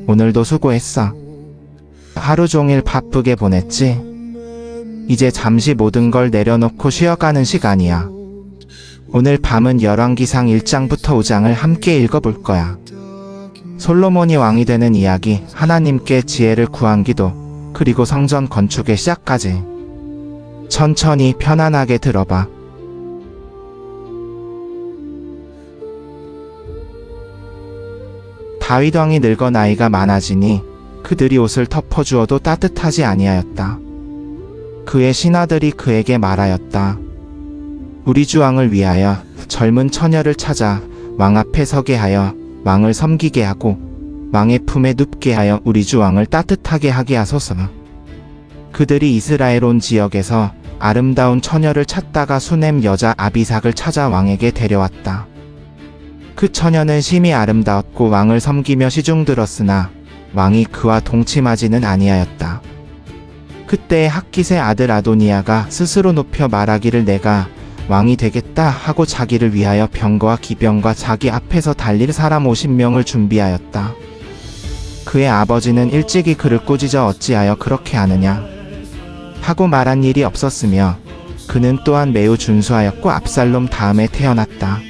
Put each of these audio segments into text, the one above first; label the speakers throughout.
Speaker 1: 오늘도 수고했어. 하루 종일 바쁘게 보냈지? 이제 잠시 모든 걸 내려놓고 쉬어가는 시간이야. 오늘 밤은 열왕기상 1장부터 5장을 함께 읽어볼 거야. 솔로몬이 왕이 되는 이야기, 하나님께 지혜를 구한 기도, 그리고 성전 건축의 시작까지. 천천히 편안하게 들어봐. 다윗 왕이 늙어 나이가 많아지니 그들이 옷을 덮어주어도 따뜻하지 아니하였다. 그의 신하들이 그에게 말하였다. 우리 주 왕을 위하여 젊은 처녀를 찾아 왕 앞에 서게 하여 왕을 섬기게 하고 왕의 품에 눕게 하여 우리 주 왕을 따뜻하게 하게 하소서. 그들이 이스라엘 온 지역에서 아름다운 처녀를 찾다가 수넴 여자 아비삭을 찾아 왕에게 데려왔다. 그 처녀는 심히 아름다웠고 왕을 섬기며 시중들었으나 왕이 그와 동침하지는 아니하였다. 그때 핫깃의 아들 아도니아가 스스로 높여 말하기를 내가 왕이 되겠다 하고 자기를 위하여 병거와 기병과 자기 앞에서 달릴 사람 50명을 준비하였다. 그의 아버지는 일찍이 그를 꾸짖어 어찌하여 그렇게 하느냐 하고 말한 일이 없었으며 그는 또한 매우 준수하였고 압살롬 다음에 태어났다.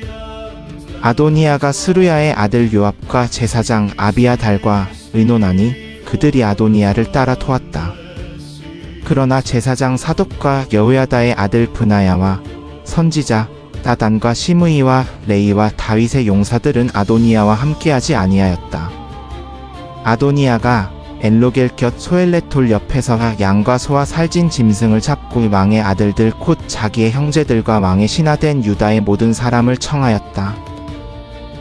Speaker 1: 아도니아가 스루야의 아들 요압과 제사장 아비아달과 의논하니 그들이 아도니아를 따라 도왔다. 그러나 제사장 사독과 여호야다의 아들 브나야와 선지자 나단과 시므이와 레이와 다윗의 용사들은 아도니아와 함께하지 아니하였다. 아도니아가 엔로겔 곁 소엘렛돌 옆에서 양과 소와 살찐 짐승을 잡고 왕의 아들들 곧 자기의 형제들과 왕의 신하된 유다의 모든 사람을 청하였다.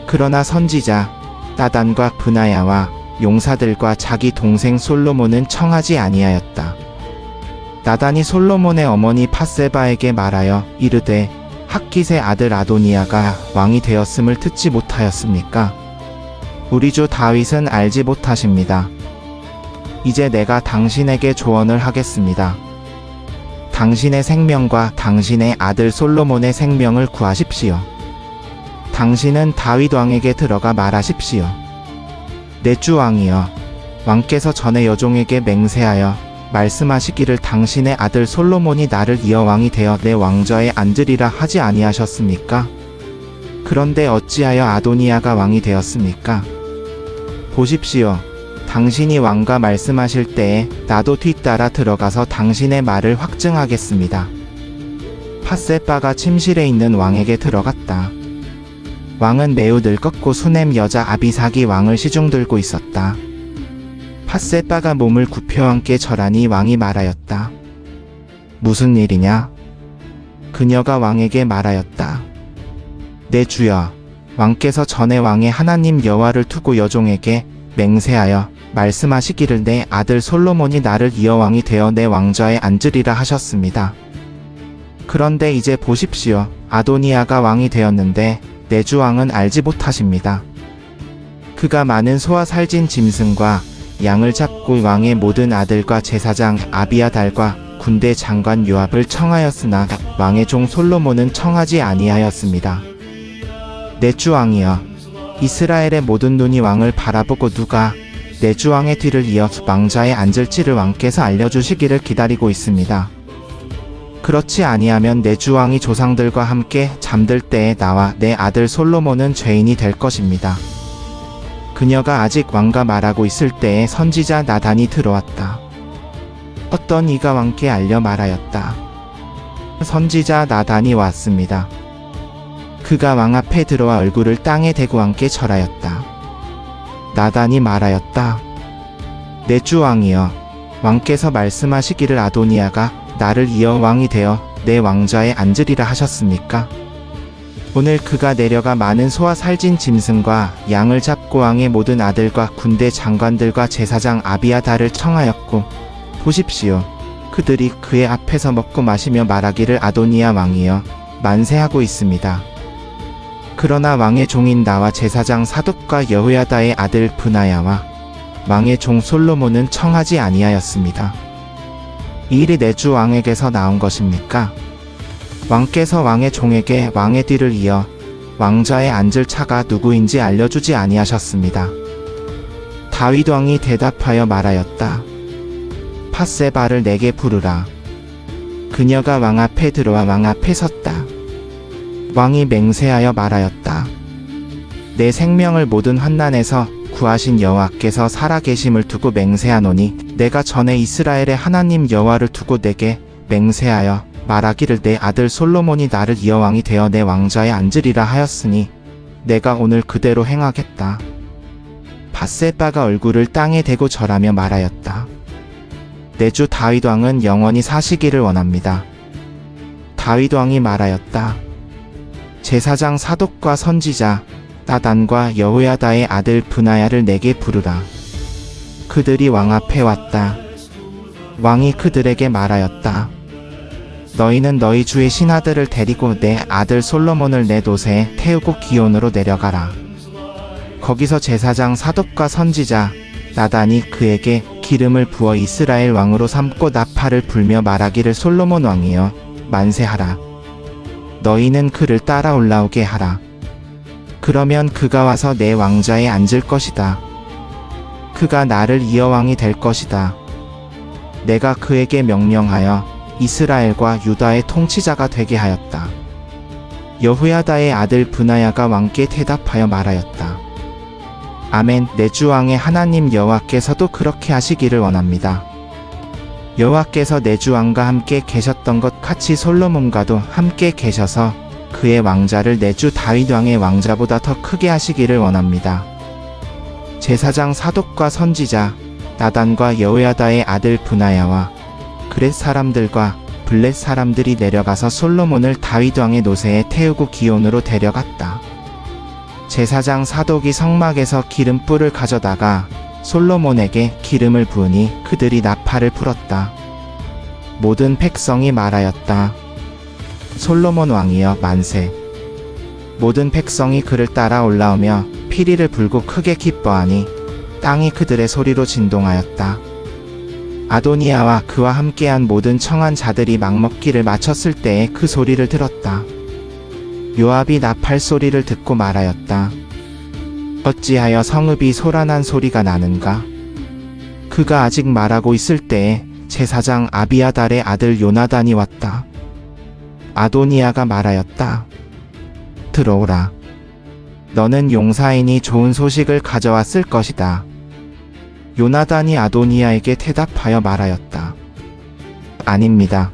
Speaker 1: 그러나 선지자 나단과 브나야와 용사들과 자기 동생 솔로몬은 청하지 아니하였다. 나단이 솔로몬의 어머니 밧세바에게 말하여 이르되 핫깃의 아들 아도니아가 왕이 되었음을 듣지 못하였습니까? 우리 주 다윗은 알지 못하십니다. 이제 내가 당신에게 조언을 하겠습니다. 당신의 생명과 당신의 아들 솔로몬의 생명을 구하십시오. 당신은 다윗 왕에게 들어가 말하십시오. 내 주 왕이여, 왕께서 전에 여종에게 맹세하여 말씀하시기를 당신의 아들 솔로몬이 나를 이어 왕이 되어 내 왕좌에 앉으리라 하지 아니하셨습니까? 그런데 어찌하여 아도니아가 왕이 되었습니까? 보십시오. 당신이 왕과 말씀하실 때에 나도 뒤따라 들어가서 당신의 말을 확증하겠습니다. 밧세바가 침실에 있는 왕에게 들어갔다. 왕은 매우 늙었고 수넴 여자 아비삭이 왕을 시중들고 있었다. 밧세바가 몸을 굽혀 함께 절하니 왕이 말하였다. 무슨 일이냐? 그녀가 왕에게 말하였다. 내 주여, 왕께서 전에 왕의 하나님 여호와를 두고 여종에게 맹세하여 말씀하시기를 내 아들 솔로몬이 나를 이어 왕이 되어 내 왕좌에 앉으리라 하셨습니다. 그런데 이제 보십시오. 아도니아가 왕이 되었는데 내 주 왕은 알지 못하십니다. 그가 많은 소와 살찐 짐승과 양을 잡고 왕의 모든 아들과 제사장 아비아달과 군대 장관 요압을 청하였으나 왕의 종 솔로몬은 청하지 아니하였습니다. 내 주 왕이여, 이스라엘의 모든 눈이 왕을 바라보고 누가 내 주 왕의 뒤를 이어 왕좌에 앉을지를 왕께서 알려주시기를 기다리고 있습니다. 그렇지 아니하면 내 주 왕이 조상들과 함께 잠들 때에 나와 내 아들 솔로몬은 죄인이 될 것입니다. 그녀가 아직 왕과 말하고 있을 때에 선지자 나단이 들어왔다. 어떤 이가 왕께 알려 말하였다. 선지자 나단이 왔습니다. 그가 왕 앞에 들어와 얼굴을 땅에 대고 왕께 절하였다. 나단이 말하였다. 내 주 왕이여, 왕께서 말씀하시기를 아도니아가 나를 이어 왕이 되어 내 왕좌에 앉으리라 하셨습니까? 오늘 그가 내려가 많은 소와 살찐 짐승과 양을 잡고 왕의 모든 아들과 군대 장관들과 제사장 아비아달을 청하였고 보십시오. 그들이 그의 앞에서 먹고 마시며 말하기를 아도니아 왕이여 만세하고 있습니다. 그러나 왕의 종인 나와 제사장 사독과 여호야다의 아들 브나야와 왕의 종 솔로몬은 청하지 아니하였습니다. 이 일이 내 주 왕에게서 나온 것입니까? 왕께서 왕의 종에게 왕의 뒤를 이어 왕좌에 앉을 차가 누구인지 알려주지 아니하셨습니다. 다윗 왕이 대답하여 말하였다. 밧세바를 내게 부르라. 그녀가 왕 앞에 들어와 왕 앞에 섰다. 왕이 맹세하여 말하였다. 내 생명을 모든 환난에서 구하신 여호와께서 살아계심을 두고 맹세하노니 내가 전에 이스라엘의 하나님 여호와를 두고 내게 맹세하여 말하기를 내 아들 솔로몬이 나를 이어 왕이 되어 내 왕좌에 앉으리라 하였으니 내가 오늘 그대로 행하겠다. 밧세바가 얼굴을 땅에 대고 절하며 말하였다. 내 주 다윗 왕은 영원히 사시기를 원합니다. 다윗 왕이 말하였다. 제사장 사독과 선지자 나단과 여호야다의 아들 브나야를 내게 부르라. 그들이 왕 앞에 왔다. 왕이 그들에게 말하였다. 너희는 너희 주의 신하들을 데리고 내 아들 솔로몬을 내 노새에 태우고 기온으로 내려가라. 거기서 제사장 사독과 선지자 나단이 그에게 기름을 부어 이스라엘 왕으로 삼고 나팔을 불며 말하기를 솔로몬 왕이여 만세하라. 너희는 그를 따라 올라오게 하라. 그러면 그가 와서 내 왕좌에 앉을 것이다. 그가 나를 이어 왕이 될 것이다. 내가 그에게 명령하여 이스라엘과 유다의 통치자가 되게 하였다. 여호야다의 아들 브나야가 왕께 대답하여 말하였다. 아멘. 내 주 왕의 하나님 여호와께서도 그렇게 하시기를 원합니다. 여호와께서 내 주 왕과 함께 계셨던 것 같이 솔로몬과도 함께 계셔서 그의 왕자를 내 주 다윗 왕의 왕자보다 더 크게 하시기를 원합니다. 제사장 사독과 선지자 나단과 여호야다의 아들 브나야와 그렛 사람들과 블렛 사람들이 내려가서 솔로몬을 다윗 왕의 노새에 태우고 기온으로 데려갔다. 제사장 사독이 성막에서 기름불을 가져다가 솔로몬에게 기름을 부으니 그들이 나팔을 불었다. 모든 백성이 말하였다. 솔로몬 왕이여 만세. 모든 백성이 그를 따라 올라오며 피리를 불고 크게 기뻐하니 땅이 그들의 소리로 진동하였다. 아도니아와 그와 함께한 모든 청한 자들이 막먹기를 마쳤을 때에 그 소리를 들었다. 요압이 나팔 소리를 듣고 말하였다. 어찌하여 성읍이 소란한 소리가 나는가? 그가 아직 말하고 있을 때에 제사장 아비아달의 아들 요나단이 왔다. 아도니아가 말하였다. 들어오라. 너는 용사이니 좋은 소식을 가져왔을 것이다. 요나단이 아도니아에게 대답하여 말하였다. 아닙니다.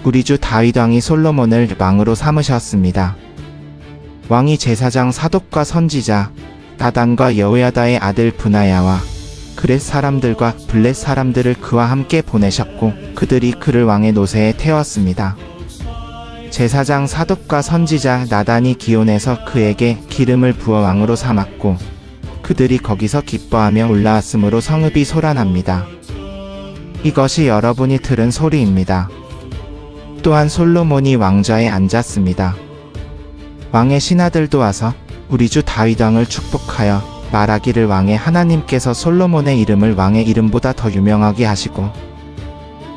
Speaker 1: 우리 주 다윗 왕이 솔로몬을 왕으로 삼으셨습니다. 왕이 제사장 사독과 선지자 나단과 여호야다의 아들 브나야와 그렛 사람들과 블렛 사람들을 그와 함께 보내셨고 그들이 그를 왕의 노새에 태웠습니다. 제사장 사독과 선지자 나단이 기온에서 그에게 기름을 부어 왕으로 삼았고 그들이 거기서 기뻐하며 올라왔으므로 성읍이 소란합니다. 이것이 여러분이 들은 소리입니다. 또한 솔로몬이 왕좌에 앉았습니다. 왕의 신하들도 와서 우리 주 다윗 왕을 축복하여 말하기를 왕의 하나님께서 솔로몬의 이름을 왕의 이름보다 더 유명하게 하시고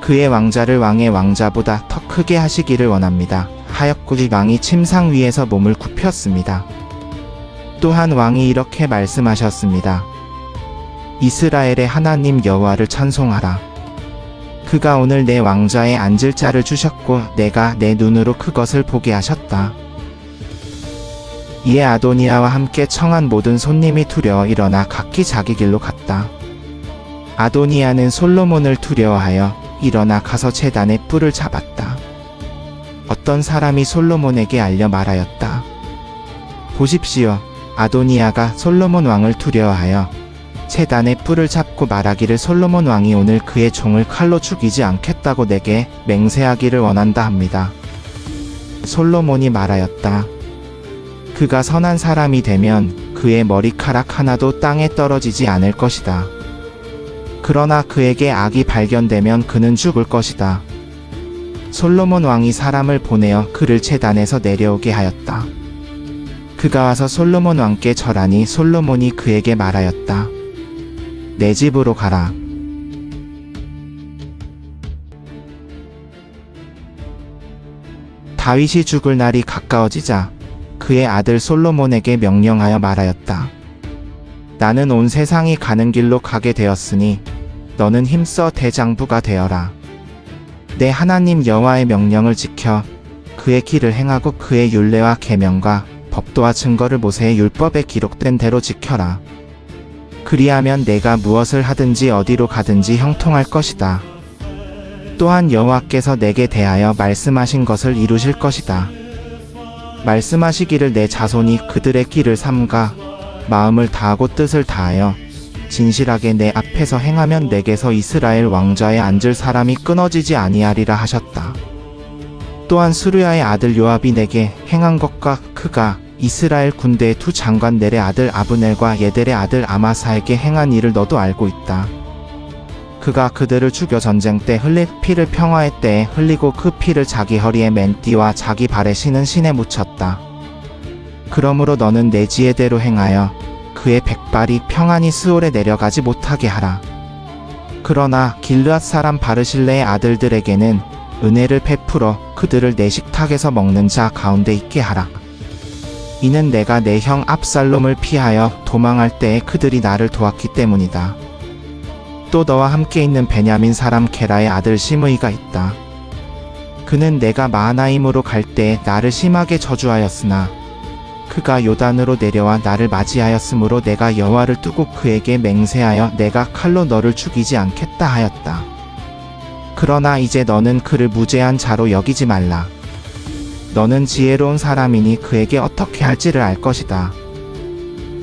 Speaker 1: 그의 왕자를 왕의 왕자보다 더 크게 하시기를 원합니다. 하였고 왕이 침상 위에서 몸을 굽혔습니다. 또한 왕이 이렇게 말씀하셨습니다. 이스라엘의 하나님 여호와를 찬송하라. 그가 오늘 내 왕좌에 앉을 자를 주셨고 내가 내 눈으로 그것을 보게 하셨다. 이에 아도니아와 함께 청한 모든 손님이 두려워 일어나 각기 자기 길로 갔다. 아도니아는 솔로몬을 두려워하여 일어나 가서 제단의 뿔을 잡았다. 어떤 사람이 솔로몬에게 알려 말하였다. 보십시오. 아도니아가 솔로몬 왕을 두려워하여 제단의 뿔을 잡고 말하기를 솔로몬 왕이 오늘 그의 종을 칼로 죽이지 않겠다고 내게 맹세하기를 원한다 합니다. 솔로몬이 말하였다. 그가 선한 사람이 되면 그의 머리카락 하나도 땅에 떨어지지 않을 것이다. 그러나 그에게 악이 발견되면 그는 죽을 것이다. 솔로몬 왕이 사람을 보내어 그를 제단에서 내려오게 하였다. 그가 와서 솔로몬 왕께 절하니 솔로몬이 그에게 말하였다. 내 집으로 가라. 다윗이 죽을 날이 가까워지자 그의 아들 솔로몬에게 명령하여 말하였다. 나는 온 세상이 가는 길로 가게 되었으니 너는 힘써 대장부가 되어라. 내 하나님 여호와의 명령을 지켜 그의 길을 행하고 그의 율례와 계명과 법도와 증거를 모세의 율법에 기록된 대로 지켜라. 그리하면 내가 무엇을 하든지 어디로 가든지 형통할 것이다. 또한 여호와께서 내게 대하여 말씀하신 것을 이루실 것이다. 말씀하시기를 내 자손이 그들의 길을 삼가 마음을 다하고 뜻을 다하여 진실하게 내 앞에서 행하면 내게서 이스라엘 왕좌에 앉을 사람이 끊어지지 아니하리라 하셨다. 또한 수르야의 아들 요압이 내게 행한 것과 그가 이스라엘 군대의 두 장관 넬의 아들 아브넬과 예델의 아들 아마사에게 행한 일을 너도 알고 있다. 그가 그들을 죽여 전쟁 때 흘릴 피를 평화의 때에 흘리고 그 피를 자기 허리에 맨 띠와 자기 발에 신은 신에 묻혔다. 그러므로 너는 내 지혜대로 행하여 그의 백발이 평안히 스올에 내려가지 못하게 하라. 그러나 길르앗 사람 바르실레의 아들들에게는 은혜를 베풀어 그들을 내 식탁에서 먹는 자 가운데 있게 하라. 이는 내가 내 형 압살롬을 피하여 도망할 때에 그들이 나를 도왔기 때문이다. 또 너와 함께 있는 베냐민 사람 게라의 아들 시므이가 있다. 그는 내가 마하나임으로 갈 때에 나를 심하게 저주하였으나 그가 요단으로 내려와 나를 맞이하였으므로 내가 여호와를 두고 그에게 맹세하여 내가 칼로 너를 죽이지 않겠다 하였다. 그러나 이제 너는 그를 무죄한 자로 여기지 말라. 너는 지혜로운 사람이니 그에게 어떻게 할지를 알 것이다.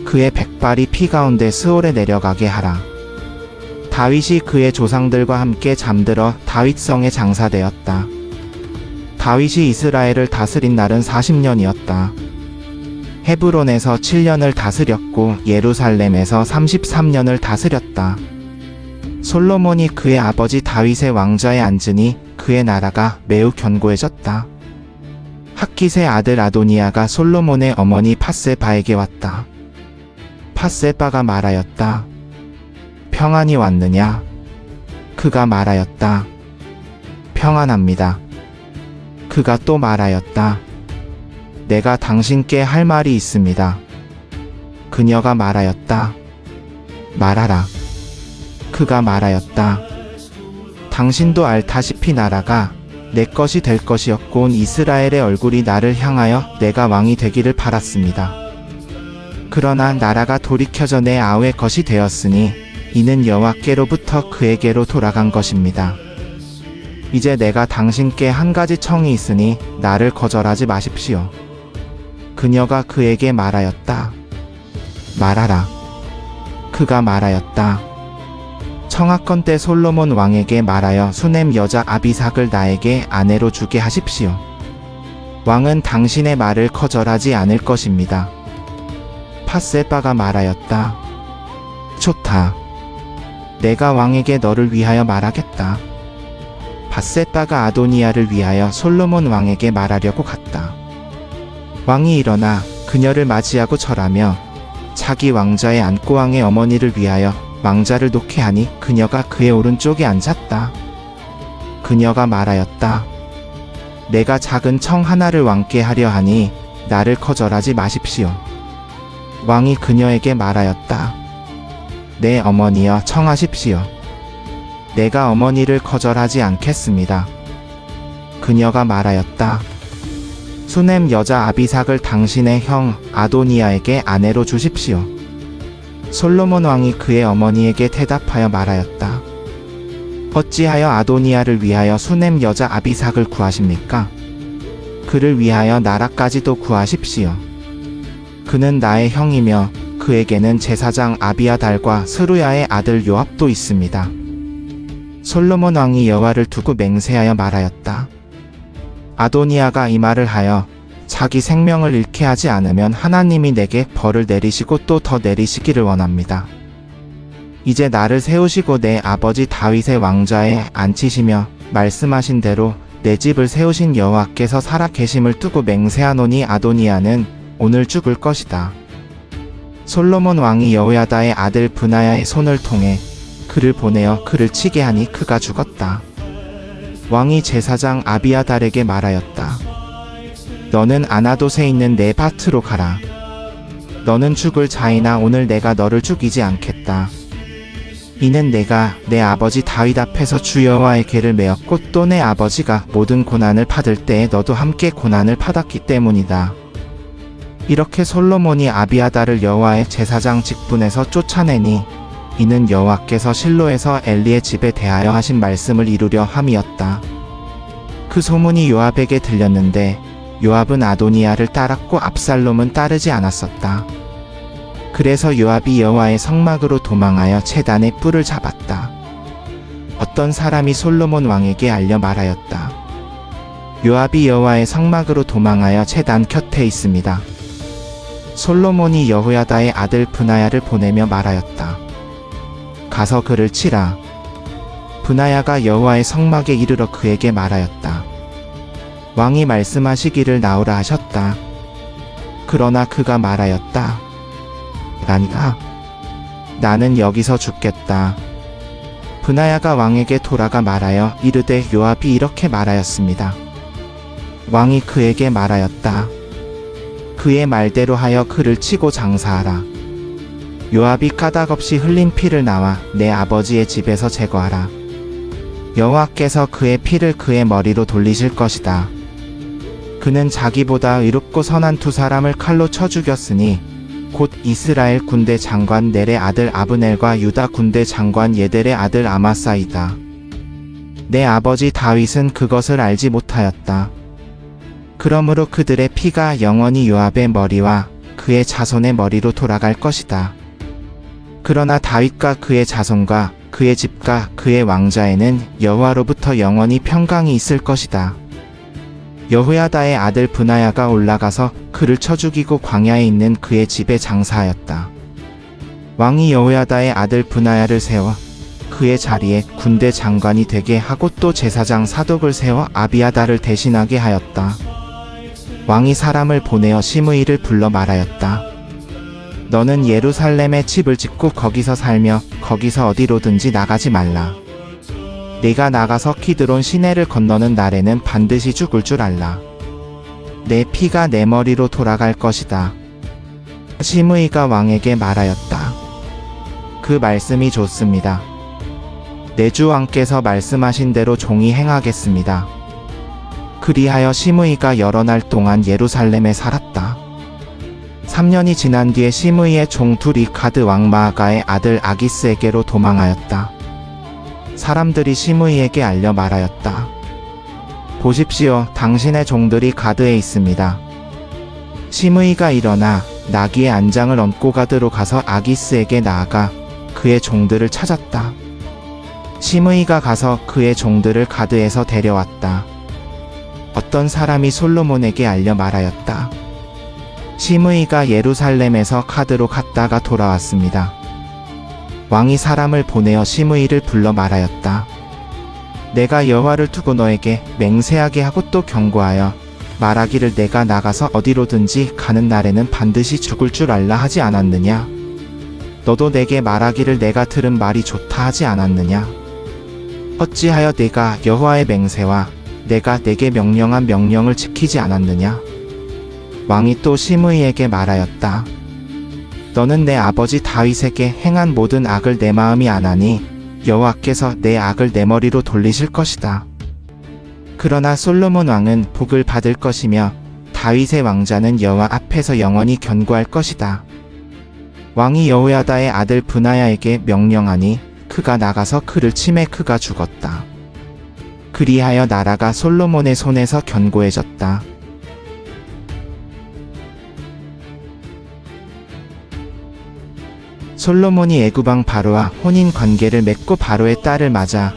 Speaker 1: 그의 백발이 피 가운데 스올에 내려가게 하라. 다윗이 그의 조상들과 함께 잠들어 다윗성에 장사되었다. 다윗이 이스라엘을 다스린 날은 40년이었다. 헤브론에서 7년을 다스렸고 예루살렘에서 33년을 다스렸다. 솔로몬이 그의 아버지 다윗의 왕좌에 앉으니 그의 나라가 매우 견고해졌다. 핫깃의 아들 아도니아가 솔로몬의 어머니 밧세바에게 왔다. 밧세바가 말하였다. 평안이 왔느냐? 그가 말하였다. 평안합니다. 그가 또 말하였다. 내가 당신께 할 말이 있습니다. 그녀가 말하였다. 말하라. 그가 말하였다. 당신도 알다시피 나라가 내 것이 될 것이었고 온 이스라엘의 얼굴이 나를 향하여 내가 왕이 되기를 바랐습니다. 그러나 나라가 돌이켜져 내 아우의 것이 되었으니 이는 여호와께로부터 그에게로 돌아간 것입니다. 이제 내가 당신께 한 가지 청이 있으니 나를 거절하지 마십시오. 그녀가 그에게 말하였다. 말하라. 그가 말하였다. 청하건대 솔로몬 왕에게 말하여 수넴 여자 아비삭을 나에게 아내로 주게 하십시오. 왕은 당신의 말을 거절하지 않을 것입니다. 밧세바가 말하였다. 좋다. 내가 왕에게 너를 위하여 말하겠다. 밧세바가 아도니아를 위하여 솔로몬 왕에게 말하려고 갔다. 왕이 일어나 그녀를 맞이하고 절하며 자기 왕좌에 앉고 왕의 어머니를 위하여 왕자를 놓게 하니 그녀가 그의 오른쪽에 앉았다. 그녀가 말하였다. 내가 작은 청 하나를 왕께 하려 하니 나를 거절하지 마십시오. 왕이 그녀에게 말하였다. 내 어머니여 청하십시오. 내가 어머니를 거절하지 않겠습니다. 그녀가 말하였다. 수넴 여자 아비삭을 당신의 형 아도니아에게 아내로 주십시오. 솔로몬 왕이 그의 어머니에게 대답하여 말하였다. 어찌하여 아도니아를 위하여 수넴 여자 아비삭을 구하십니까? 그를 위하여 나라까지도 구하십시오. 그는 나의 형이며 그에게는 제사장 아비아달과 스루야의 아들 요압도 있습니다. 솔로몬 왕이 여호와를 두고 맹세하여 말하였다. 아도니아가 이 말을 하여 자기 생명을 잃게 하지 않으면 하나님이 내게 벌을 내리시고 또 더 내리시기를 원합니다. 이제 나를 세우시고 내 아버지 다윗의 왕좌에 앉히시며 말씀하신 대로 내 집을 세우신 여호와께서 살아 계심을 두고 맹세하노니 아도니아는 오늘 죽을 것이다. 솔로몬 왕이 여호야다의 아들 브나야의 손을 통해 그를 보내어 그를 치게 하니 그가 죽었다. 왕이 제사장 아비아달에게 말하였다. 너는 아나돗에 있는 내 밭으로 가라. 너는 죽을 자이나 오늘 내가 너를 죽이지 않겠다. 이는 내가 내 아버지 다윗 앞에서 주 여호와의 궤를 메었고 또 내 아버지가 모든 고난을 받을 때에 너도 함께 고난을 받았기 때문이다. 이렇게 솔로몬이 아비아달을 여호와의 제사장 직분에서 쫓아내니 이는 여호와께서 실로에서 엘리의 집에 대하여 하신 말씀을 이루려 함이었다. 그 소문이 요압에게 들렸는데 요압은 아도니아를 따랐고 압살롬은 따르지 않았었다. 그래서 요압이 여호와의 성막으로 도망하여 제단의 뿔을 잡았다. 어떤 사람이 솔로몬 왕에게 알려 말하였다. 요압이 여호와의 성막으로 도망하여 제단 곁에 있습니다. 솔로몬이 여호야다의 아들 브나야를 보내며 말하였다. 가서 그를 치라. 브나야가 여호와의 성막에 이르러 그에게 말하였다. 왕이 말씀하시기를 나오라 하셨다. 그러나 그가 말하였다. 아니다. 나는 여기서 죽겠다. 브나야가 왕에게 돌아가 말하여 이르되 요압이 이렇게 말하였습니다. 왕이 그에게 말하였다. 그의 말대로 하여 그를 치고 장사하라. 요압이 까닭없이 흘린 피를 나와 내 아버지의 집에서 제거하라. 여호와께서 그의 피를 그의 머리로 돌리실 것이다. 그는 자기보다 의롭고 선한 두 사람을 칼로 쳐 죽였으니 곧 이스라엘 군대 장관 넬의 아들 아브넬과 유다 군대 장관 예델의 아들 아마사이다. 내 아버지 다윗은 그것을 알지 못하였다. 그러므로 그들의 피가 영원히 요압의 머리와 그의 자손의 머리로 돌아갈 것이다. 그러나 다윗과 그의 자손과 그의 집과 그의 왕자에는 여호와로부터 영원히 평강이 있을 것이다. 여호야다의 아들 브나야가 올라가서 그를 쳐 죽이고 광야에 있는 그의 집에 장사하였다. 왕이 여호야다의 아들 브나야를 세워 그의 자리에 군대 장관이 되게 하고 또 제사장 사독을 세워 아비아달을 대신하게 하였다. 왕이 사람을 보내어 시므이를 불러 말하였다. 너는 예루살렘에 집을 짓고 거기서 살며 거기서 어디로든지 나가지 말라. 네가 나가서 키드론 시내를 건너는 날에는 반드시 죽을 줄 알라. 내 피가 내 머리로 돌아갈 것이다. 시므이가 왕에게 말하였다. 그 말씀이 좋습니다. 내 주 왕께서 말씀하신 대로 종이 행하겠습니다. 그리하여 시므이가 여러 날 동안 예루살렘에 살았다. 3년이 지난 뒤에 시므이의 종 둘이 가드 왕 마아가의 아들 아기스에게로 도망하였다. 사람들이 시므이에게 알려 말하였다. 보십시오, 당신의 종들이 가드에 있습니다. 시므이가 일어나 나귀의 안장을 얹고 가드로 가서 아기스에게 나아가 그의 종들을 찾았다. 시므이가 가서 그의 종들을 가드에서 데려왔다. 어떤 사람이 솔로몬에게 알려 말하였다. 시므이가 예루살렘에서 가드로 갔다가 돌아왔습니다. 왕이 사람을 보내어 시므이를 불러 말하였다. 내가 여호와를 두고 너에게 맹세하게 하고 또 경고하여 말하기를 내가 나가서 어디로든지 가는 날에는 반드시 죽을 줄 알라 하지 않았느냐? 너도 내게 말하기를 내가 들은 말이 좋다 하지 않았느냐? 어찌하여 내가 여호와의 맹세와 내가 내게 명령한 명령을 지키지 않았느냐? 왕이 또 시므이에게 말하였다. 너는 내 아버지 다윗에게 행한 모든 악을 내 마음이 아나니 여호와께서 내 악을 내 머리로 돌리실 것이다. 그러나 솔로몬 왕은 복을 받을 것이며 다윗의 왕자는 여호와 앞에서 영원히 견고할 것이다. 왕이 여호야다의 아들 브나야에게 명령하니 그가 나가서 그를 치매 그가 죽었다. 그리하여 나라가 솔로몬의 손에서 견고해졌다. 솔로몬이 애굽왕 바로와 혼인 관계를 맺고 바로의 딸을 맞아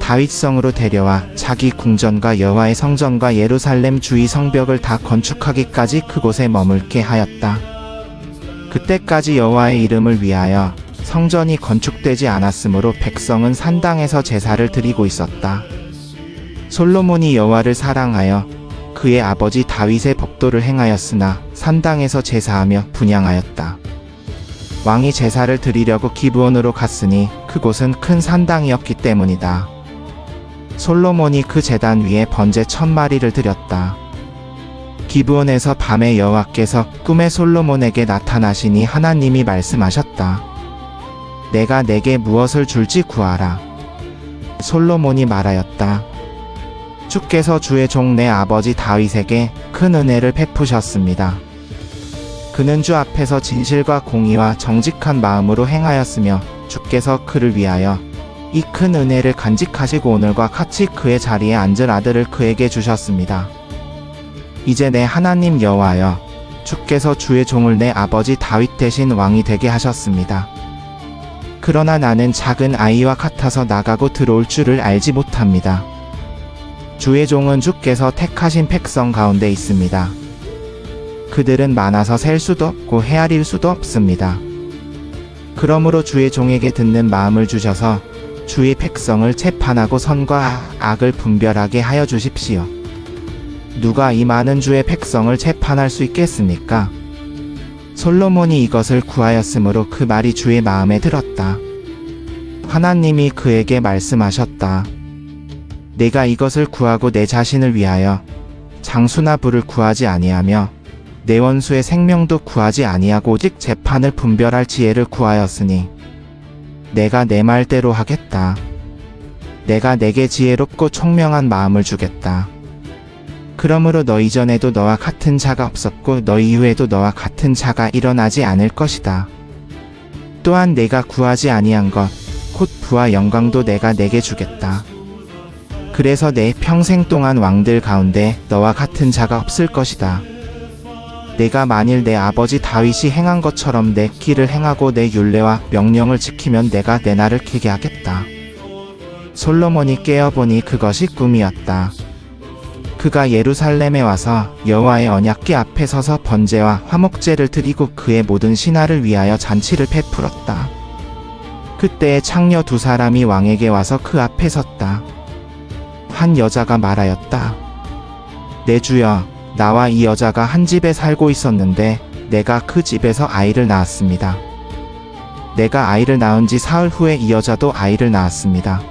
Speaker 1: 다윗성으로 데려와 자기 궁전과 여호와의 성전과 예루살렘 주위 성벽을 다 건축하기까지 그곳에 머물게 하였다. 그때까지 여호와의 이름을 위하여 성전이 건축되지 않았으므로 백성은 산당에서 제사를 드리고 있었다. 솔로몬이 여호와를 사랑하여 그의 아버지 다윗의 법도를 행하였으나 산당에서 제사하며 분향하였다. 왕이 제사를 드리려고 기브온으로 갔으니 그곳은 큰 산당이었기 때문이다. 솔로몬이 그 제단 위에 번제 1000마리를 드렸다. 기브온에서 밤에 여호와께서 꿈에 솔로몬에게 나타나시니 하나님이 말씀하셨다. 내가 내게 무엇을 줄지 구하라. 솔로몬이 말하였다. 주께서 주의 종 내 아버지 다윗에게 큰 은혜를 베푸셨습니다. 그는 주 앞에서 진실과 공의와 정직한 마음으로 행하였으며 주께서 그를 위하여 이 큰 은혜를 간직하시고 오늘과 같이 그의 자리에 앉을 아들을 그에게 주셨습니다. 이제 내 하나님 여호와여, 주께서 주의 종을 내 아버지 다윗 대신 왕이 되게 하셨습니다. 그러나 나는 작은 아이와 같아서 나가고 들어올 줄을 알지 못합니다. 주의 종은 주께서 택하신 백성 가운데 있습니다. 그들은 많아서 셀 수도 없고 헤아릴 수도 없습니다. 그러므로 주의 종에게 듣는 마음을 주셔서 주의 백성을 재판하고 선과 악을 분별하게 하여 주십시오. 누가 이 많은 주의 백성을 재판할 수 있겠습니까? 솔로몬이 이것을 구하였으므로 그 말이 주의 마음에 들었다. 하나님이 그에게 말씀하셨다. 내가 이것을 구하고 내 자신을 위하여 장수나 부를 구하지 아니하며 내 원수의 생명도 구하지 아니하고 오직 재판을 분별할 지혜를 구하였으니 내가 내 말대로 하겠다. 내가 내게 지혜롭고 총명한 마음을 주겠다. 그러므로 너 이전에도 너와 같은 자가 없었고 너 이후에도 너와 같은 자가 일어나지 않을 것이다. 또한 내가 구하지 아니한 것, 곧 부와 영광도 내가 내게 주겠다. 그래서 내 평생 동안 왕들 가운데 너와 같은 자가 없을 것이다. 내가 만일 내 아버지 다윗이 행한 것처럼 내 길을 행하고 내 율례와 명령을 지키면 내가 내 날을 길게 하겠다. 솔로몬이 깨어보니 그것이 꿈이었다. 그가 예루살렘에 와서 여호와의 언약궤 앞에 서서 번제와 화목제를 드리고 그의 모든 신하를 위하여 잔치를 베풀었다. 그때에 창녀 두 사람이 왕에게 와서 그 앞에 섰다. 한 여자가 말하였다. 내 주여, 나와 이 여자가 한 집에 살고 있었는데 내가 그 집에서 아이를 낳았습니다. 내가 아이를 낳은 지 사흘 후에 이 여자도 아이를 낳았습니다.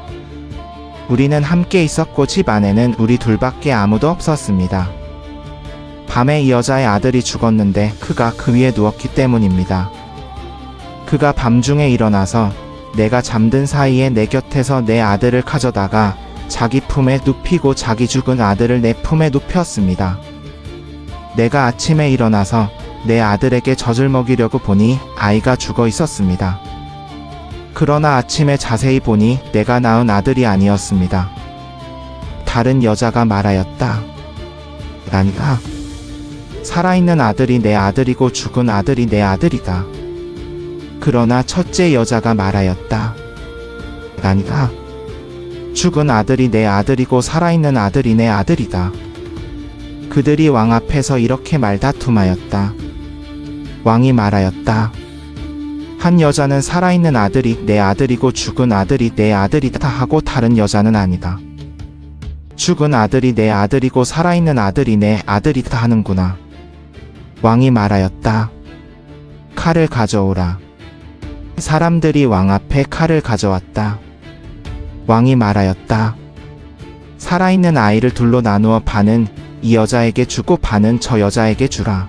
Speaker 1: 우리는 함께 있었고 집 안에는 우리 둘밖에 아무도 없었습니다. 밤에 이 여자의 아들이 죽었는데 그가 그 위에 누웠기 때문입니다. 그가 밤중에 일어나서 내가 잠든 사이에 내 곁에서 내 아들을 가져다가 자기 품에 눕히고 자기 죽은 아들을 내 품에 눕혔습니다. 내가 아침에 일어나서 내 아들에게 젖을 먹이려고 보니 아이가 죽어 있었습니다. 그러나 아침에 자세히 보니 내가 낳은 아들이 아니었습니다. 다른 여자가 말하였다. 아니다. 살아있는 아들이 내 아들이고 죽은 아들이 내 아들이다. 그러나 첫째 여자가 말하였다. 아니다. 죽은 아들이 내 아들이고 살아있는 아들이 내 아들이다. 그들이 왕 앞에서 이렇게 말다툼하였다. 왕이 말하였다. 한 여자는 살아있는 아들이 내 아들이고 죽은 아들이 내 아들이다 하고 다른 여자는 아니다. 죽은 아들이 내 아들이고 살아있는 아들이 내 아들이다 하는구나. 왕이 말하였다. 칼을 가져오라. 사람들이 왕 앞에 칼을 가져왔다. 왕이 말하였다. 살아있는 아이를 둘로 나누어 반은 이 여자에게 주고 반은 저 여자에게 주라.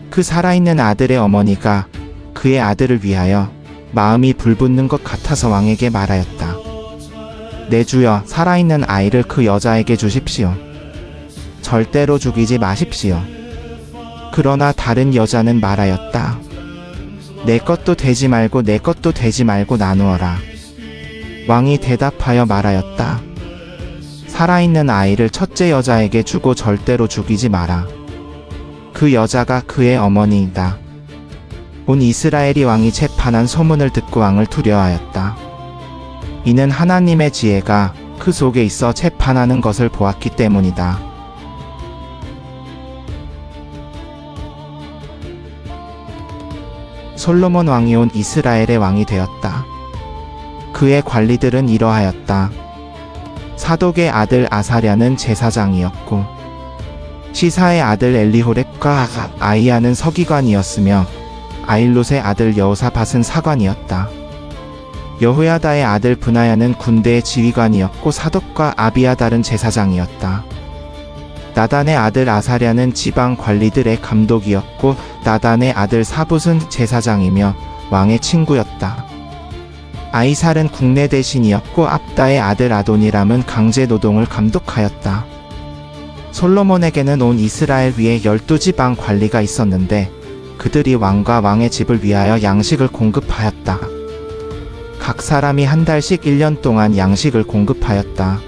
Speaker 1: 그 살아있는 아들의 어머니가 그의 아들을 위하여 마음이 불붙는 것 같아서 왕에게 말하였다. 내 주여, 살아있는 아이를 그 여자에게 주십시오. 절대로 죽이지 마십시오. 그러나 다른 여자는 말하였다. 내 것도 되지 말고 내 것도 되지 말고 나누어라. 왕이 대답하여 말하였다. 살아있는 아이를 첫째 여자에게 주고 절대로 죽이지 마라. 그 여자가 그의 어머니이다. 온 이스라엘이 왕이 재판한 소문을 듣고 왕을 두려워하였다. 이는 하나님의 지혜가 그 속에 있어 재판하는 것을 보았기 때문이다. 솔로몬 왕이 온 이스라엘의 왕이 되었다. 그의 관리들은 이러하였다. 사독의 아들 아사랴는 제사장이었고 시사의 아들 엘리호렙과 아이야는 서기관이었으며 아일롯의 아들 여호사밧은 사관이었다. 여호야다의 아들 브나야는 군대의 지휘관이었고 사독과 아비아달은 제사장이었다. 나단의 아들 아사랴는 지방 관리들의 감독이었고 나단의 아들 사붓은 제사장이며 왕의 친구였다. 아이살은 국내 대신이었고 압다의 아들 아도니람은 강제 노동을 감독하였다. 솔로몬에게는 온 이스라엘 위에 12지방 관리가 있었는데 그들이 왕과 왕의 집을 위하여 양식을 공급하였다. 각 사람이 한 달씩 1년 동안 양식을 공급하였다.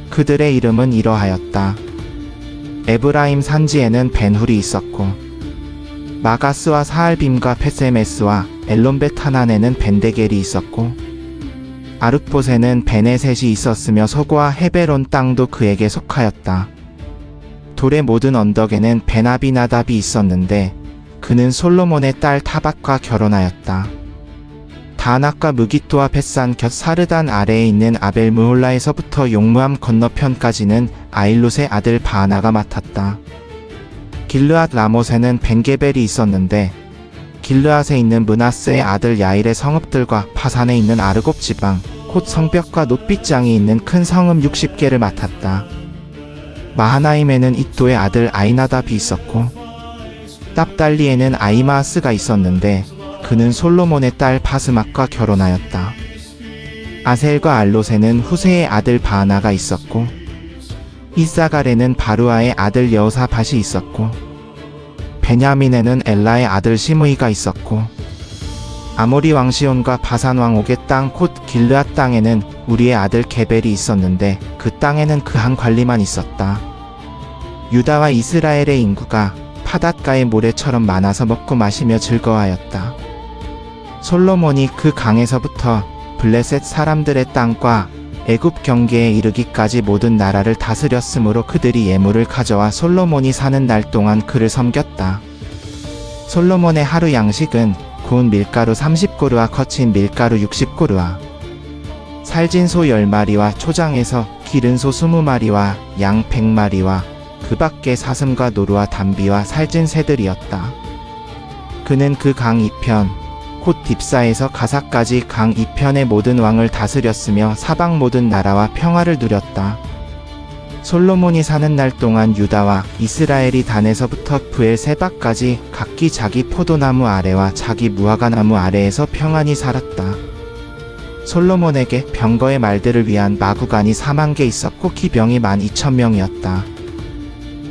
Speaker 1: 그들의 이름은 이러하였다. 에브라임 산지에는 벤훌이 있었고 마가스와 사알빔과 페세메스와 엘론벳하난에는 벤데겔이 있었고 아룻봇에는 베네셋이 있었으며 소고와 헤베론 땅도 그에게 속하였다. 돌의 모든 언덕에는 베나비나답이 있었는데 그는 솔로몬의 딸 타밧과 결혼하였다. 다낙과 무기토와 벳산 곁 사르단 아래에 있는 아벨무홀라에서부터 용무암 건너편까지는 아일롯의 아들 바하나가 맡았다. 길르앗 라못에는 벤게벨이 있었는데 길르앗에 있는 므나스의 아들 야일의 성읍들과 파산에 있는 아르곱 지방 곧 성벽과 놋빗장이 있는 큰 성읍 60개를 맡았다. 마하나임에는 이또의 아들 아이나답이 있었고 납달리에는 아이마아스가 있었는데 그는 솔로몬의 딸 바스막과 결혼하였다. 아셀과 알롯에는 후세의 아들 바하나가 있었고 이사갈에는 바루아의 아들 여호사밧이 있었고 베냐민에는 엘라의 아들 시므이가 있었고 아모리 왕 시온과 바산 왕 옥의 땅 곧 길르앗 땅에는 우리의 아들 게벨이 있었는데 그 땅에는 그 한 관리만 있었다. 유다와 이스라엘의 인구가 파닷가의 모래처럼 많아서 먹고 마시며 즐거워하였다. 솔로몬이 그 강에서부터 블레셋 사람들의 땅과 애굽 경계에 이르기까지 모든 나라를 다스렸으므로 그들이 예물을 가져와 솔로몬이 사는 날 동안 그를 섬겼다. 솔로몬의 하루 양식은 구운 밀가루 30고르와 거친 밀가루 60고르와 살진 소 10마리와 초장에서 기른 소 20마리와 양 100마리와 그 밖에 사슴과 노루와 담비와 살찐 새들이었다. 그는 그 강 이편 곧 딥사에서 가사까지 강 이편의 모든 왕을 다스렸으며 사방 모든 나라와 평화를 누렸다. 솔로몬이 사는 날 동안 유다와 이스라엘이 단에서부터 브엘세바까지 각기 자기 포도나무 아래와 자기 무화과나무 아래에서 평안히 살았다. 솔로몬에게 병거의 말들을 위한 마구간이 4만 개 있었고 기병이 12,000명이었다.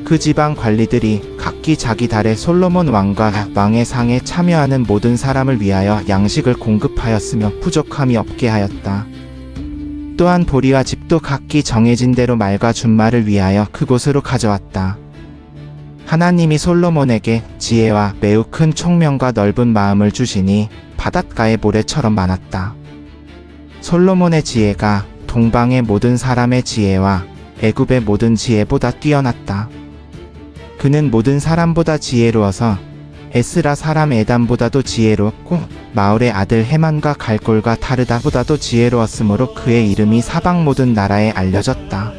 Speaker 1: 그 지방 관리들이 각기 자기 달에 솔로몬 왕과 왕의 상에 참여하는 모든 사람을 위하여 양식을 공급하였으며 부족함이 없게 하였다. 또한 보리와 짚도 각기 정해진 대로 말과 준말을 위하여 그곳으로 가져왔다. 하나님이 솔로몬에게 지혜와 매우 큰 총명과 넓은 마음을 주시니 바닷가의 모래처럼 많았다. 솔로몬의 지혜가 동방의 모든 사람의 지혜와 애굽의 모든 지혜보다 뛰어났다. 그는 모든 사람보다 지혜로워서 에스라 사람 에담보다도 지혜롭고 마울의 아들 헤만과 갈골과 다르다보다도 지혜로웠으므로 그의 이름이 사방 모든 나라에 알려졌다.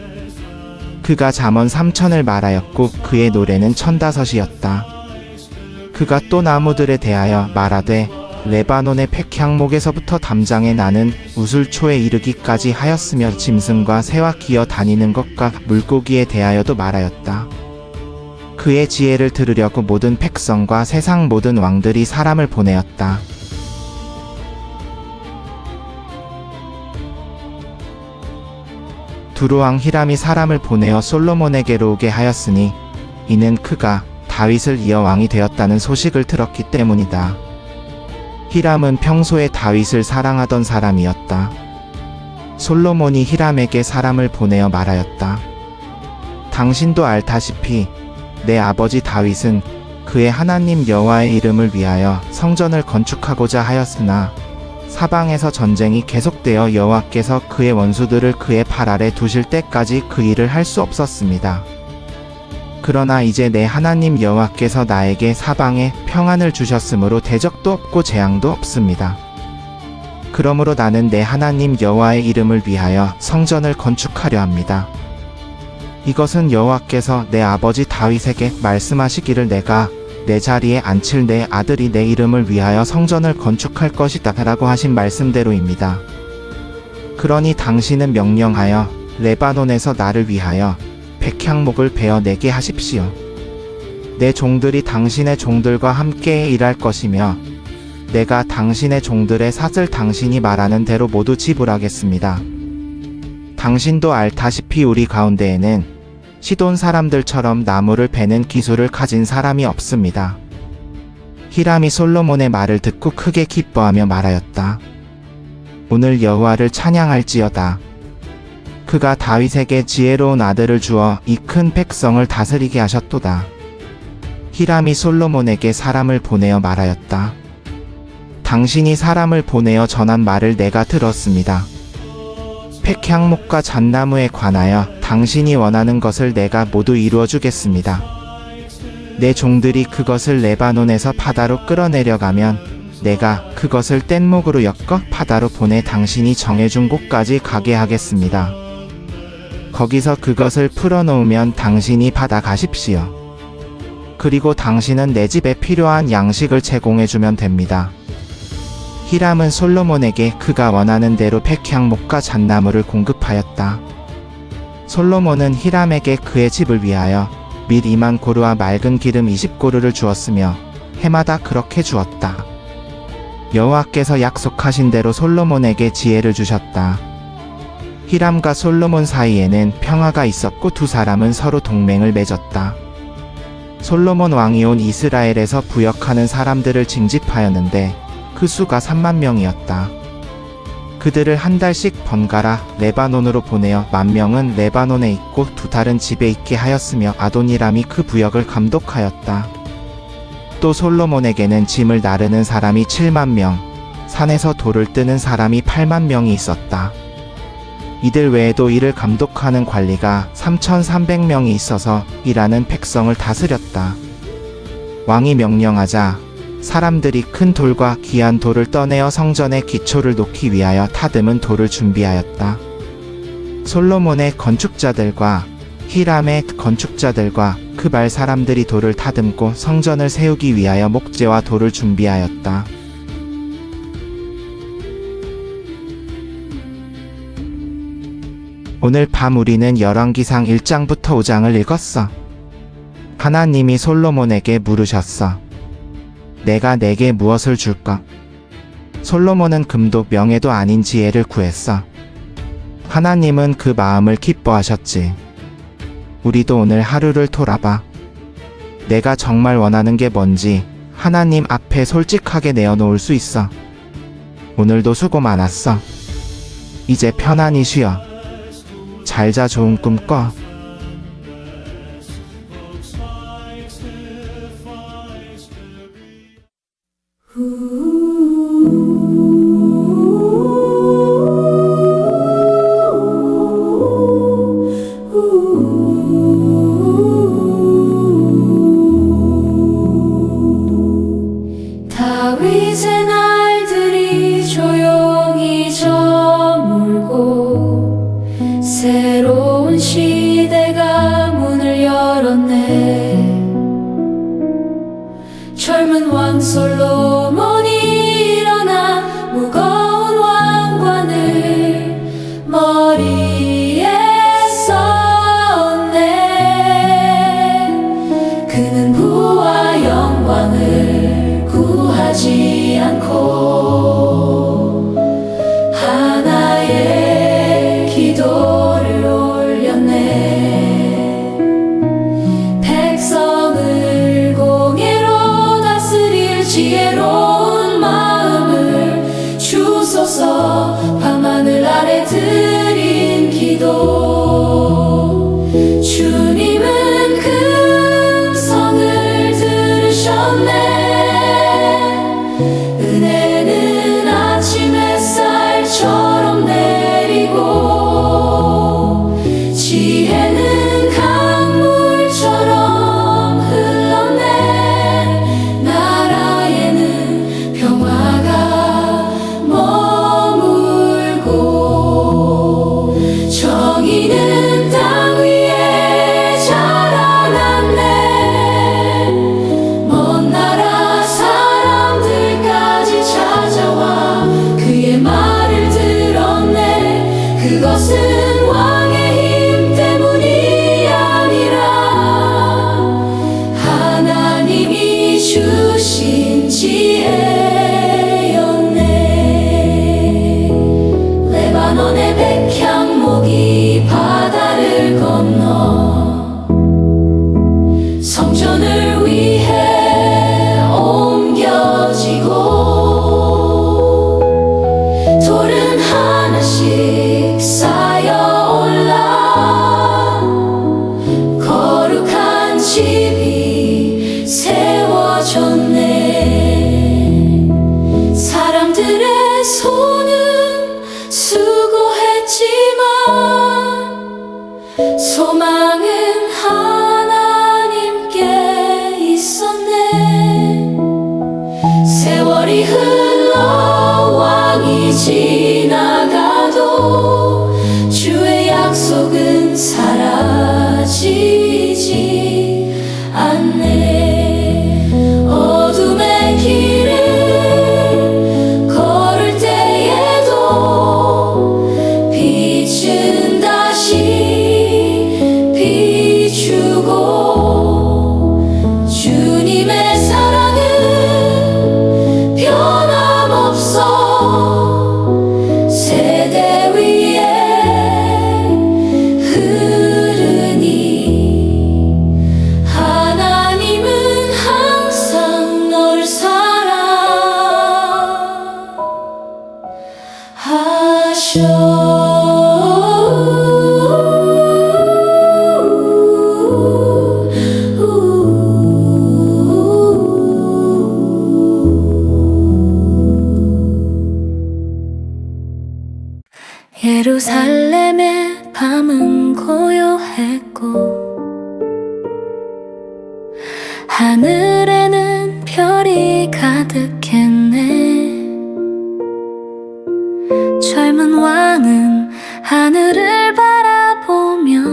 Speaker 1: 그가 잠언 3천을 말하였고 그의 노래는 1,005이었다. 그가 또 나무들에 대하여 말하되 레바논의 백향목에서부터 담장에 나는 우술초에 이르기까지 하였으며 짐승과 새와 기어 다니는 것과 물고기에 대하여도 말하였다. 그의 지혜를 들으려고 모든 백성과 세상 모든 왕들이 사람을 보내었다. 두로왕 히람이 사람을 보내어 솔로몬에게로 오게 하였으니 이는 그가 다윗을 이어 왕이 되었다는 소식을 들었기 때문이다. 히람은 평소에 다윗을 사랑하던 사람이었다. 솔로몬이 히람에게 사람을 보내어 말하였다. 당신도 알다시피 내 아버지 다윗은 그의 하나님 여호와의 이름을 위하여 성전을 건축하고자 하였으나 사방에서 전쟁이 계속되어 여호와께서 그의 원수들을 그의 팔 아래 두실 때까지 그 일을 할 수 없었습니다. 그러나 이제 내 하나님 여호와께서 나에게 사방에 평안을 주셨으므로 대적도 없고 재앙도 없습니다. 그러므로 나는 내 하나님 여호와의 이름을 위하여 성전을 건축하려 합니다. 이것은 여호와께서 내 아버지 다윗에게 말씀하시기를 내가 내 자리에 앉힐 내 아들이 내 이름을 위하여 성전을 건축할 것이다 라고 하신 말씀대로입니다. 그러니 당신은 명령하여 레바논에서 나를 위하여 백향목을 베어 내게 하십시오. 내 종들이 당신의 종들과 함께 일할 것이며 내가 당신의 종들의 삭을 당신이 말하는 대로 모두 지불하겠습니다. 당신도 알다시피 우리 가운데에는 시돈 사람들처럼 나무를 베는 기술을 가진 사람이 없습니다. 히람이 솔로몬의 말을 듣고 크게 기뻐하며 말하였다. 오늘 여호와를 찬양할지어다. 그가 다윗에게 지혜로운 아들을 주어 이 큰 백성을 다스리게 하셨도다. 히람이 솔로몬에게 사람을 보내어 말하였다. 당신이 사람을 보내어 전한 말을 내가 들었습니다. 백향목과 잣나무에 관하여 당신이 원하는 것을 내가 모두 이루어 주겠습니다. 내 종들이 그것을 레바논에서 바다로 끌어내려가면 내가 그것을 뗏목으로 엮어 바다로 보내 당신이 정해준 곳까지 가게 하겠습니다. 거기서 그것을 풀어놓으면 당신이 받아가십시오. 그리고 당신은 내 집에 필요한 양식을 제공해주면 됩니다. 히람은 솔로몬에게 그가 원하는 대로 백향목과 잣나무를 공급하였다. 솔로몬은 히람에게 그의 집을 위하여 밀 2만 고루와 맑은 기름 20고루를 주었으며 해마다 그렇게 주었다. 여호와께서 약속하신 대로 솔로몬에게 지혜를 주셨다. 히람과 솔로몬 사이에는 평화가 있었고 두 사람은 서로 동맹을 맺었다. 솔로몬 왕이 온 이스라엘에서 부역하는 사람들을 징집하였는데 그 수가 3만 명이었다. 그들을 한 달씩 번갈아 레바논으로 보내어 10,000명은 레바논에 있고 2달은 집에 있게 하였으며 아도니람이 그 부역을 감독하였다. 또 솔로몬에게는 짐을 나르는 사람이 7만 명, 산에서 돌을 뜨는 사람이 8만 명이 있었다. 이들 외에도 이를 감독하는 관리가 3,300명이 있어서 일하는 백성을 다스렸다. 왕이 명령하자 사람들이 큰 돌과 귀한 돌을 떠내어 성전의 기초를 놓기 위하여 다듬은 돌을 준비하였다. 솔로몬의 건축자들과 히람의 건축자들과 그발 사람들이 돌을 다듬고 성전을 세우기 위하여 목재와 돌을 준비하였다. 오늘 밤 우리는 열왕기상 1장부터 5장을 읽었어. 하나님이 솔로몬에게 물으셨어. 내가 내게 무엇을 줄까? 솔로몬은 금도 명예도 아닌 지혜를 구했어. 하나님은 그 마음을 기뻐하셨지. 우리도 오늘 하루를 돌아봐. 내가 정말 원하는 게 뭔지 하나님 앞에 솔직하게 내어놓을 수 있어. 오늘도 수고 많았어. 이제 편안히 쉬어. 잘 자, 좋은 꿈 꿔.
Speaker 2: 다윗의 날들이 조용히 저물고 새로운 시대가 문을 열었네. 젊은 왕 솔로몬이 일어나 무거운 왕관을 머리에 썼네. 그는 부와 영광을 구하지 않고 하나의 기도를 올렸네. 백성을 공의로 다스릴 지혜로운 마음을 주소서. 밤하늘 아래 드린 기도. 주님은 금성을 들으셨네. 은혜는 아침 햇살처럼 내리고 지혜는 강물처럼 흘렀네. 나라에는 평화가 머물고 정의는 땅 위에 자라났네. 먼 나라 사람들까지 찾아와 그의 말을 들었네. 그것 세월이 지나가도 주의 약속은 사라지지 않네. 어둠의 길을 걸을 때에도 빛은 다시 비추고 주님의 사랑은 변함없어 세대 위에 흐르니 하나님은 항상 널 예루살렘의 밤은 고요했고 하늘에는 별이 가득했네. 젊은 왕은 하늘을 바라보며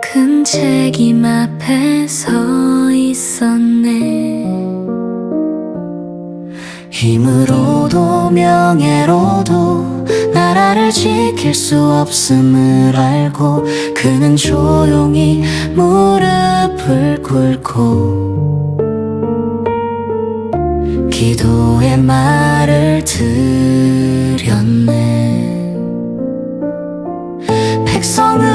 Speaker 2: 큰 책임 앞에 서 있었네. 힘으로도 명예로도 나라를 지킬 수 없음을 알고 그는 조용히 무릎을 꿇고 기도의 말을 드렸네. 백성을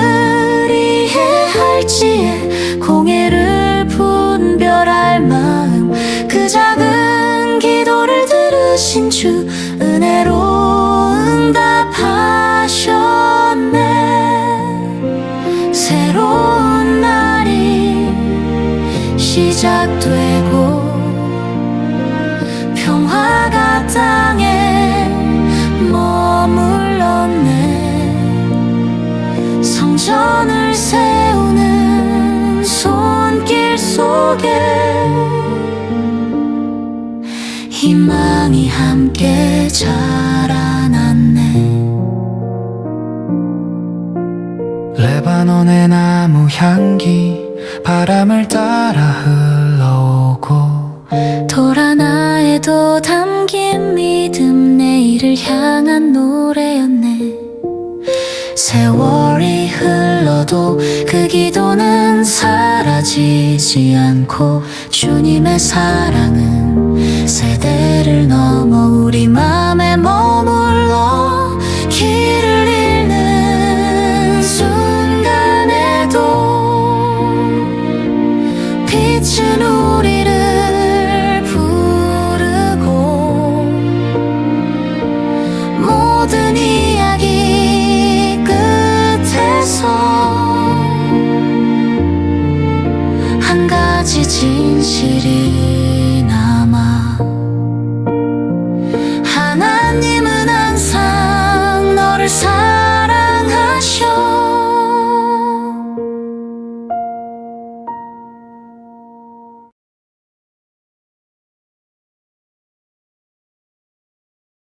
Speaker 2: 이해할지에 공의를 분별할 마음, 그 작은 기도를 들으신 주 은혜로 응답하셨네. 새로운 날이 시작되고 평화가 땅에 머물렀네. 성전을 세우는 손길 속에 희망이 함께 자라났네.
Speaker 3: 레바논의 나무 향기 바람을 따라 흘러오고
Speaker 2: 돌 하나에도 담긴 믿음, 내일을 향한 노래였네. 세월이 흘러도 그 기도는 사라지지 않고 주님의 사랑은 세대를 넘어 우리 맘에 머물러 길을 잃는 순간에도 빛은 우리를 부르고 모든 이야기 끝에서 한 가지 진실이